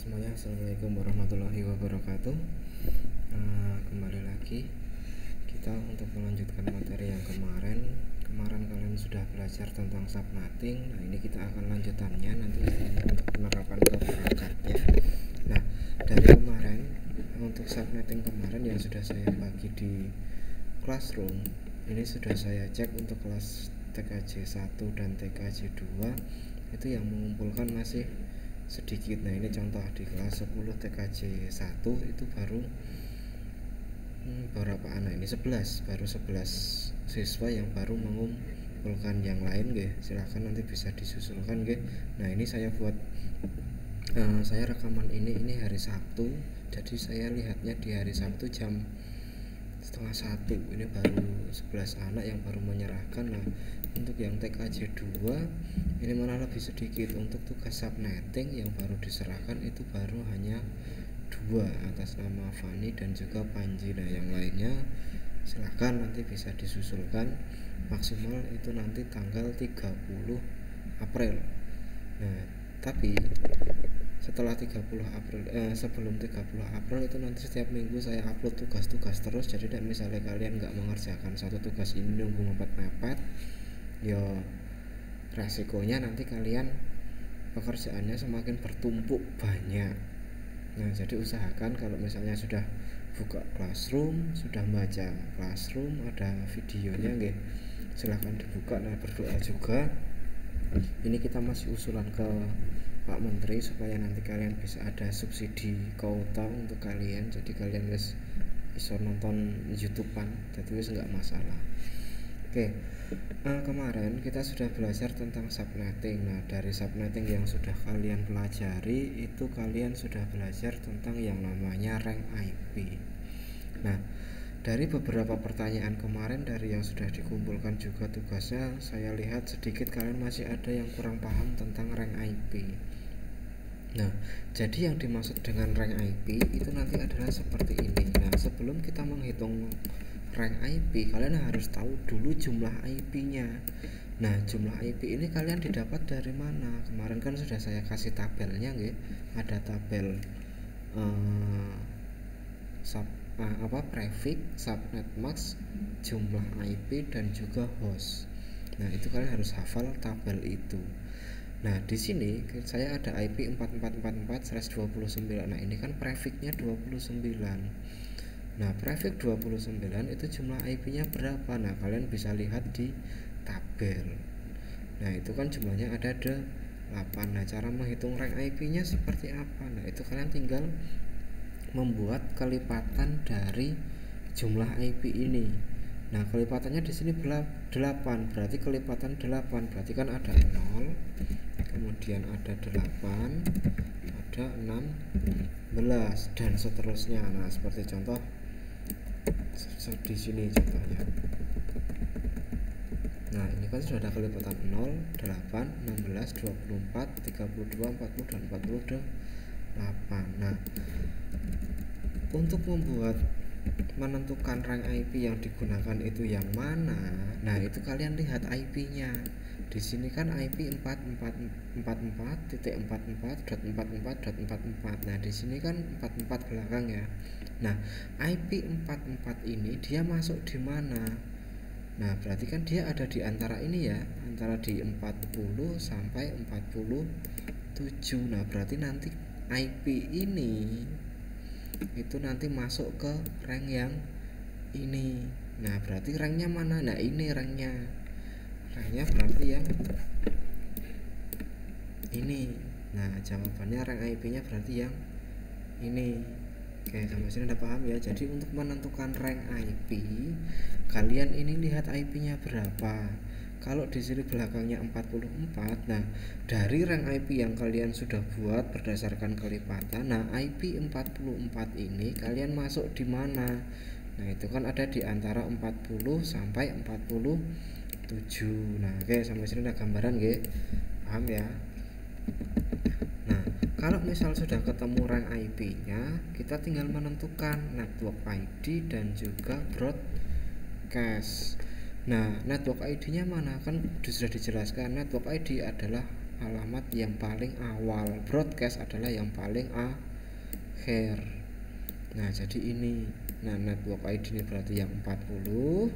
semuanya, assalamualaikum warahmatullahi wabarakatuh. Kembali lagi kita untuk melanjutkan materi yang kemarin. Kalian sudah belajar tentang subnetting. Nah, ini kita akan lanjutannya nanti untuk penerapan ke perangkatnya. Nah, dari kemarin untuk subnetting kemarin yang sudah saya bagi di classroom, ini sudah saya cek untuk kelas TKJ 1 dan TKJ 2 itu yang mengumpulkan masih sedikit. Nah, ini contoh di kelas 10 TKJ 1 itu baru berapa anak ini 11, baru 11 siswa yang baru mengumpulkan. Yang lain silahkan nanti bisa disusulkan Nah, ini saya buat saya rekaman ini hari Sabtu, jadi saya lihatnya di hari Sabtu jam 12:30 ini baru 11 anak yang baru menyerahkan. Nah, untuk yang TKJ 2 ini malah lebih sedikit. Untuk tugas subnetting yang baru diserahkan itu baru hanya 2 atas nama Fani dan juga Panji. Nah, yang lainnya silahkan nanti bisa disusulkan, maksimal itu nanti tanggal 30 April. Nah, tapi setelah 30 April sebelum 30 April itu nanti setiap minggu saya upload tugas-tugas terus. Jadi misalnya kalian nggak mengerjakan satu tugas ini nunggu mepet-mepet, ya resikonya nanti kalian pekerjaannya semakin bertumpuk banyak. Nah, jadi usahakan kalau misalnya sudah buka classroom, sudah baca classroom, ada videonya silahkan dibuka. Nah, berdoa juga ini kita masih usulan ke Pak Menteri supaya nanti kalian bisa ada subsidi kuota untuk kalian, jadi kalian bisa nonton YouTubean, jadi nggak masalah. Oke, kemarin kita sudah belajar tentang subnetting. Nah, dari subnetting yang sudah kalian pelajari itu kalian sudah belajar tentang yang namanya rank IP. Nah, dari beberapa pertanyaan kemarin dari yang sudah dikumpulkan juga tugasnya, saya lihat sedikit kalian masih ada yang kurang paham tentang rank IP. Nah, jadi yang dimaksud dengan rank IP itu nanti adalah seperti ini. Nah, sebelum kita menghitung rank IP, kalian harus tahu dulu jumlah IP-nya. Nah, jumlah IP ini kalian didapat dari mana? Kemarin kan sudah saya kasih tabelnya ada tabel prefix, subnet mask, jumlah IP dan juga host. Nah, itu kalian harus hafal tabel itu. Nah, di sini saya ada IP 4444/29. Nah, ini kan prefixnya 29. Nah, prefix 29 itu jumlah IP-nya berapa? Nah, kalian bisa lihat di tabel. Nah, itu kan jumlahnya ada 8. Nah, cara menghitung rank IP-nya seperti apa? Nah, itu kalian tinggal membuat kelipatan dari jumlah IP ini. Nah, kelipatannya di sini 8, berarti kelipatan 8 berarti kan ada 0, kemudian ada 8, ada 16 dan seterusnya. Nah, seperti contoh di sini contohnya. Nah, ini kan sudah ada kelipatan 0, 8, 16, 24, 32, 40 dan 48. Nah, untuk menentukan rank IP yang digunakan itu yang mana. Nah, itu kalian lihat IP-nya. Di sini kan IP 44.44.44.44. Nah, di sini kan 44 belakang ya. Nah, IP 44 ini dia masuk di mana? Nah, berarti kan dia ada di antara ini ya, antara di 40 sampai 47. Nah, berarti nanti IP ini itu nanti masuk ke rank yang ini. Nah, berarti ranknya mana? Nah, ini ranknya berarti yang ini. Nah, jawabannya rank IP-nya berarti yang ini. Oke, sampai sini udah paham ya. Jadi untuk menentukan rank IP, kalian ini lihat IP-nya berapa. Kalau di sini belakangnya 44, nah dari rank IP yang kalian sudah buat berdasarkan kelipatan, nah IP 44 ini kalian masuk di mana? Nah, itu kan ada di antara 40 sampai 47. Nah, oke, sampai sini udah gambaran paham ya? Nah, kalau misal sudah ketemu rank IP-nya, kita tinggal menentukan network ID dan juga broadcast. Nah, network ID-nya mana? Kan sudah dijelaskan, network ID adalah alamat yang paling awal, broadcast adalah yang paling akhir. Nah jadi ini, nah network ID ini berarti yang 40,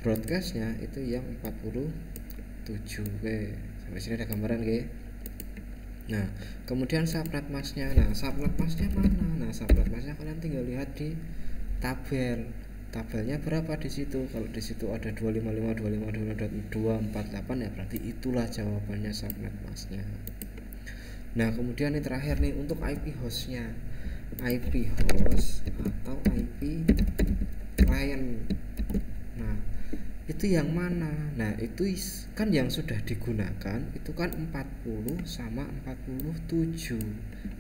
broadcastnya itu yang 47. Oke, sampai sini ada gambaran oke. Nah kemudian subnet masknya, nah subnet masknya mana? Nah subnet masknya kalian tinggal lihat di tabelnya berapa di situ. Kalau di situ ada 255.255.248 ya berarti itulah jawabannya subnet masknya. Nah kemudian ini terakhir nih untuk IP hostnya, IP host atau IP client. Nah itu yang mana? Nah itu kan yang sudah digunakan itu kan 40 sama 47.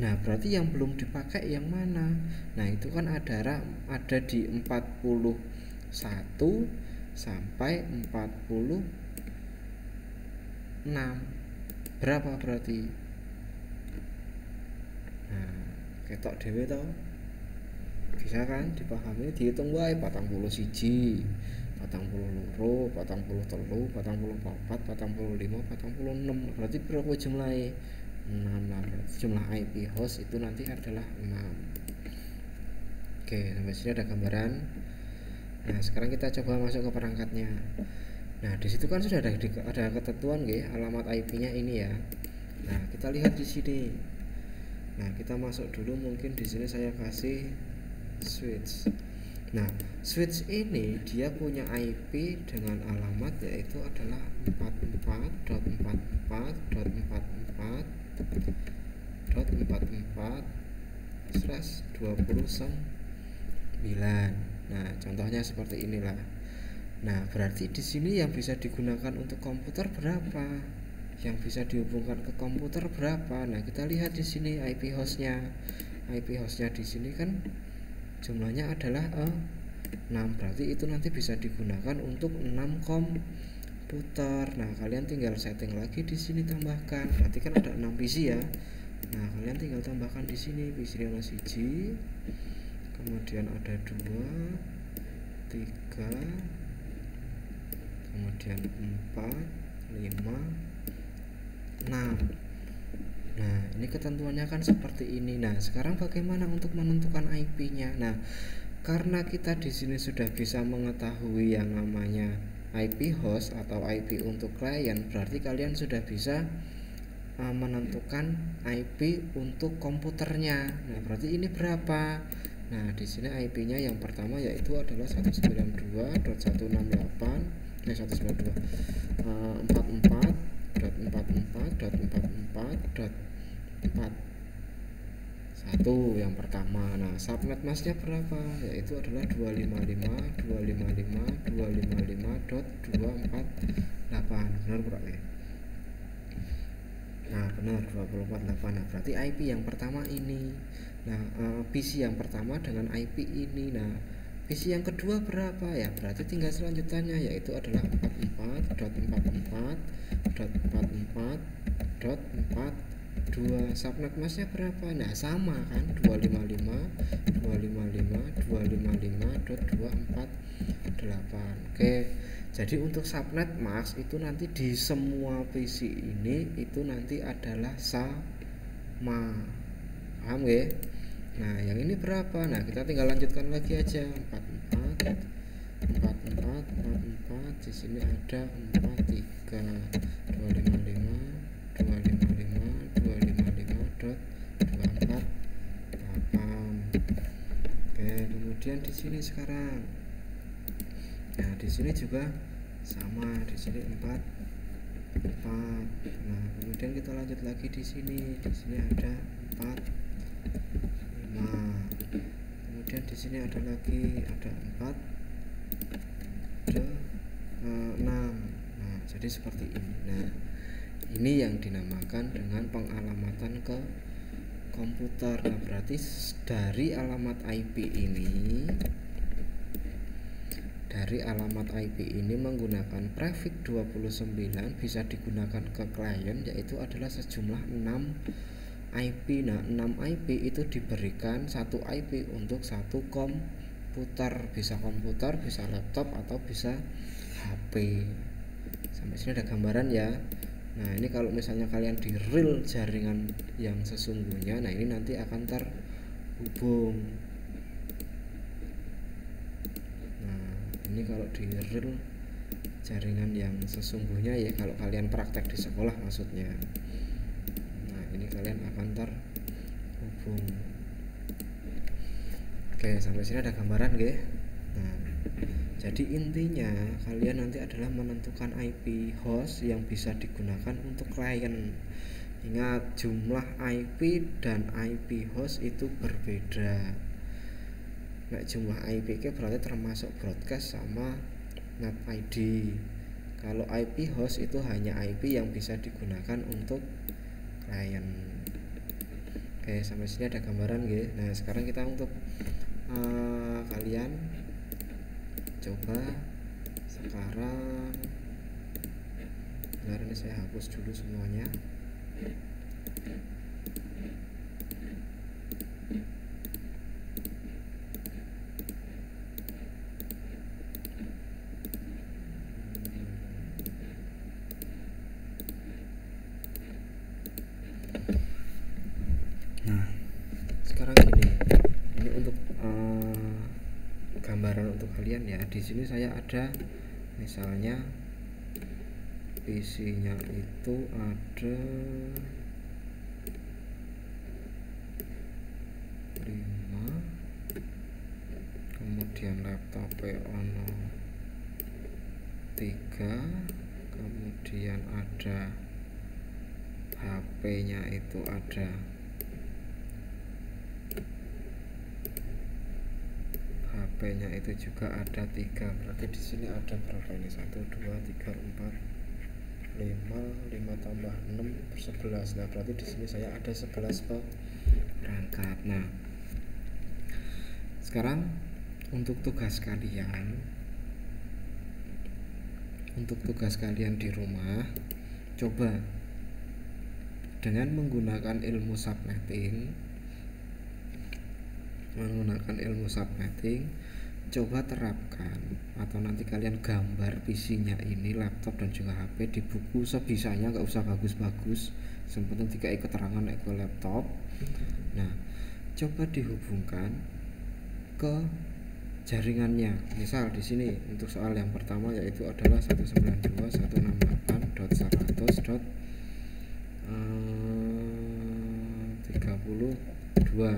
Nah berarti yang belum dipakai yang mana? Nah itu kan ada di 41 sampai 46. Berapa berarti? Nah ketok dhewe to. Bisa kan dipahami, dihitung wae 41 siji, 42, 43, 44, 45, 46. Berarti berapa jumlahnya? 6. Berarti jumlah IP host itu nanti adalah 6. Oke, sampai sini ada gambaran. Nah, sekarang kita coba masuk ke perangkatnya. Nah, di situ kan sudah ada ketentuan nggih, alamat IP-nya ini ya. Nah, kita lihat di sini. Nah, kita masuk dulu, mungkin di sini saya kasih switch. Nah, switch ini dia punya IP dengan alamat yaitu adalah 44.44.44/29. Nah, contohnya seperti inilah. Nah, berarti di sini yang bisa digunakan untuk komputer berapa? Yang bisa dihubungkan ke komputer berapa? Nah, kita lihat di sini IP hostnya. IP hostnya di sini kan jumlahnya adalah 6. Berarti itu nanti bisa digunakan untuk 6 komputer. Nah, kalian tinggal setting lagi di sini, tambahkan. Berarti kan ada 6 PC ya. Nah, kalian tinggal tambahkan di sini PC yang siji. Kemudian ada 2, 3, kemudian 4, 5, 6. Nah, ini ketentuannya kan seperti ini. Nah, sekarang bagaimana untuk menentukan IP-nya? Nah, karena kita di sini sudah bisa mengetahui yang namanya IP host atau IP untuk klien, berarti kalian sudah bisa menentukan IP untuk komputernya. Nah, berarti ini berapa? Nah, di sini IP-nya yang pertama yaitu adalah 192.168.44.44.44.41 yang pertama. Nah, subnet masknya berapa? Yaitu adalah 255.255.245.248. Benar berarti? Nah, benar 248. Nah, berarti IP yang pertama ini. Nah, PC yang pertama dengan IP ini. Nah, PC yang kedua berapa ya? Berarti tinggal selanjutnya yaitu adalah 44.44.44.42. Subnet masknya berapa? Nah, sama kan? 255.255.245.248. Oke. Jadi untuk subnet mask itu nanti di semua PC ini itu nanti adalah sama. Paham ya? Nah, yang ini berapa? Nah, kita tinggal lanjutkan lagi aja. 44 di sini ada 43 255.245.248. Oke, kemudian di sini sekarang. Nah, di sini juga sama, di sini 4. Nah, kemudian kita lanjut lagi di sini. Di sini ada 4, 5. Kemudian di sini ada lagi 4, 6. Nah, jadi seperti ini. Nah, ini yang dinamakan dengan pengalamatan ke komputer. Nah, berarti dari alamat IP ini menggunakan prefix 29 bisa digunakan ke klien, yaitu adalah sejumlah 6 IP. Nah, 6 IP itu diberikan satu IP untuk satu komputer, bisa laptop atau bisa HP. Sampai sini ada gambaran ya. Nah ini kalau misalnya kalian di real jaringan yang sesungguhnya, nah ini nanti akan terhubung. Nah ini kalau di real jaringan yang sesungguhnya ya, kalau kalian praktek di sekolah maksudnya. Nah ini kalian akan terhubung. Oke, sampai sini ada gambaran nggih. Nah jadi intinya kalian nanti adalah menentukan IP host yang bisa digunakan untuk klien. Ingat, jumlah IP dan IP host itu berbeda. Nah jumlah IP itu berarti termasuk broadcast sama NAT ID. Kalau IP host itu hanya IP yang bisa digunakan untuk klien. Oke, sampai sini ada gambaran nggih. Nah sekarang kita untuk kalian coba sekarang, bentar ini saya hapus dulu semuanya. Nah sekarang gini, ini untuk gambaran untuk kalian ya. Di sini saya ada misalnya PC-nya itu ada 5, kemudian laptopnya ono 3, kemudian ada HP-nya itu ada HP-nya itu juga ada 3. Berarti di sini ada berapa ini? 1 2 3 4 5 tambah 6 11. Nah berarti di sini saya ada 11 perangkat. Nah sekarang untuk tugas kalian di rumah, coba dengan menggunakan ilmu subnetting, coba terapkan atau nanti kalian gambar PC-nya ini, laptop dan juga HP di buku sebisanya, nggak usah bagus-bagus, yang penting dikai keterangan ke laptop. Nah coba dihubungkan ke jaringannya. Misal di sini untuk soal yang pertama yaitu adalah 192.168.100.32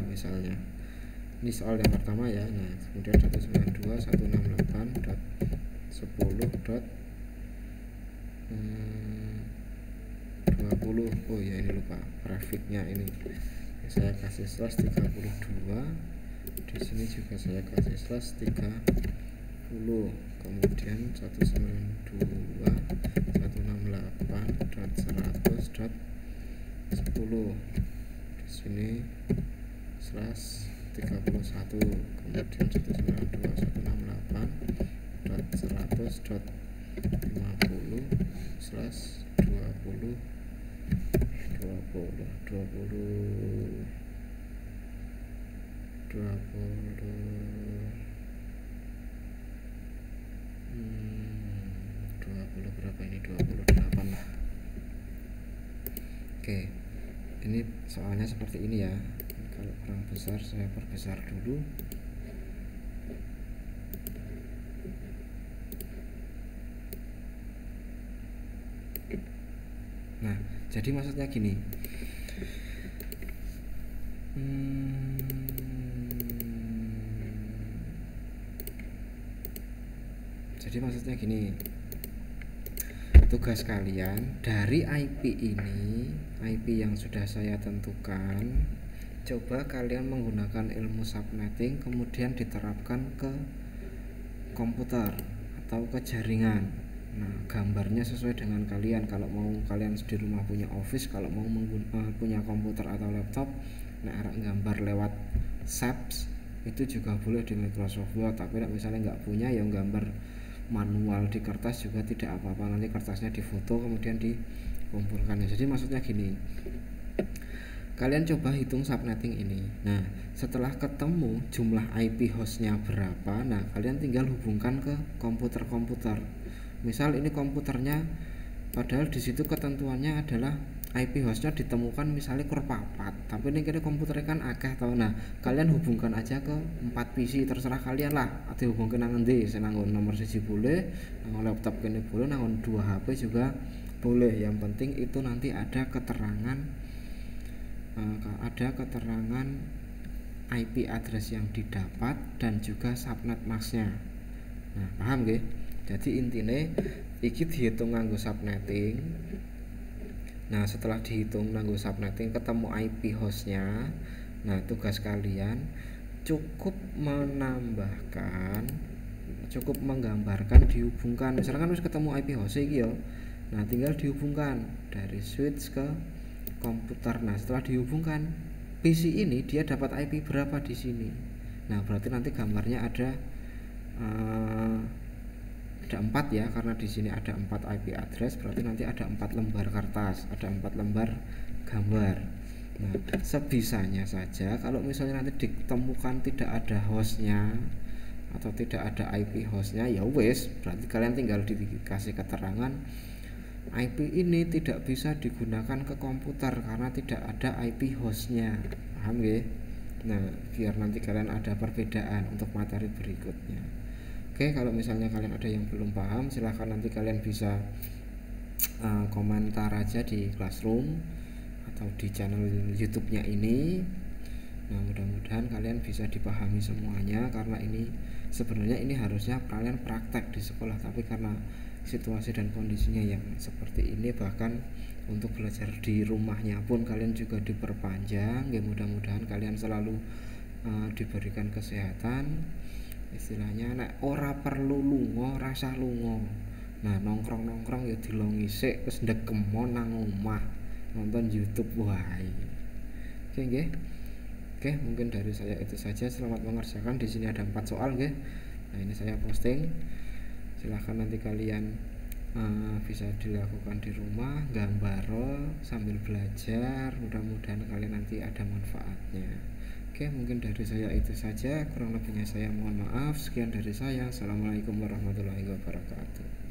misalnya. Ini soal yang pertama ya. Nah kemudian 192.168.10.20. oh ya ini lupa grafiknya, ini saya kasih slash 32, di sini juga saya kasih slash 30, kemudian 192.168.100.10, di sini slash 31, kemudian 192.168.100.50 slash 20 berapa ini, 28 lah. Oke, ini soalnya seperti ini ya. Kalau kurang besar saya perbesar dulu. Nah jadi maksudnya gini, tugas kalian dari IP ini, IP yang sudah saya tentukan, coba kalian menggunakan ilmu subnetting kemudian diterapkan ke komputer atau ke jaringan. Nah gambarnya sesuai dengan kalian. Kalau mau kalian di rumah punya office, kalau mau punya komputer atau laptop, nah arah gambar lewat Shapes itu juga boleh di Microsoft Word. Tapi misalnya nggak punya, yang gambar manual di kertas juga tidak apa-apa, nanti kertasnya difoto kemudian dikumpulkan. Jadi maksudnya gini, kalian coba hitung subnetting ini. Nah setelah ketemu jumlah IP hostnya berapa, nah kalian tinggal hubungkan ke komputer. Misal ini komputernya padahal di situ ketentuannya adalah IP hostnya ditemukan misalnya kur 4, tapi ini kira komputernya kan akeh tau. Nah kalian hubungkan aja ke 4 PC, terserah kalian lah dihubungkan nang endi, nanggon nomor 1 boleh, nanggon laptop kene boleh, nanggon 2 HP juga boleh. Yang penting itu nanti ada keterangan IP address yang didapat dan juga subnet masknya. Nah paham nggih? Jadi intinya iki dihitung nganggo subnetting. Nah setelah dihitung nganggo subnetting ketemu IP hostnya, nah tugas kalian cukup menggambarkan dihubungkan. Misalkan harus ketemu IP host iki ya, nah tinggal dihubungkan dari switch ke komputer. Nah setelah dihubungkan PC ini dia dapat IP berapa di sini. Nah berarti nanti gambarnya ada 4 ya, karena di sini ada 4 IP address, berarti nanti ada 4 lembar kertas, ada 4 lembar gambar. Nah sebisanya saja kalau misalnya nanti ditemukan tidak ada hostnya atau tidak ada IP hostnya, ya wes berarti kalian tinggal dikasih keterangan IP ini tidak bisa digunakan ke komputer karena tidak ada IP hostnya. Paham ya? Nah biar nanti kalian ada perbedaan untuk materi berikutnya. Oke, kalau misalnya kalian ada yang belum paham, silahkan nanti kalian bisa komentar aja di Classroom atau di channel YouTube-nya ini. Nah mudah-mudahan kalian bisa dipahami semuanya, karena ini sebenarnya ini harusnya kalian praktek di sekolah, tapi karena situasi dan kondisinya yang seperti ini, bahkan untuk belajar di rumahnya pun kalian juga diperpanjang. Ya mudah-mudahan kalian selalu diberikan kesehatan. Istilahnya nek ora perlu lunga rasa lunga. Nah nongkrong ya dilongi sik wis ndekemon nang omah nonton YouTube wae. Oke nggih. Oke, mungkin dari saya itu saja. Selamat mengerjakan. Di sini ada 4 soal nggih. Nah ini saya posting, silahkan nanti kalian bisa dilakukan di rumah, gambar sambil belajar. Mudah-mudahan kalian nanti ada manfaatnya. Oke, mungkin dari saya itu saja, kurang lebihnya saya mohon maaf. Sekian dari saya. Assalamualaikum warahmatullahi wabarakatuh.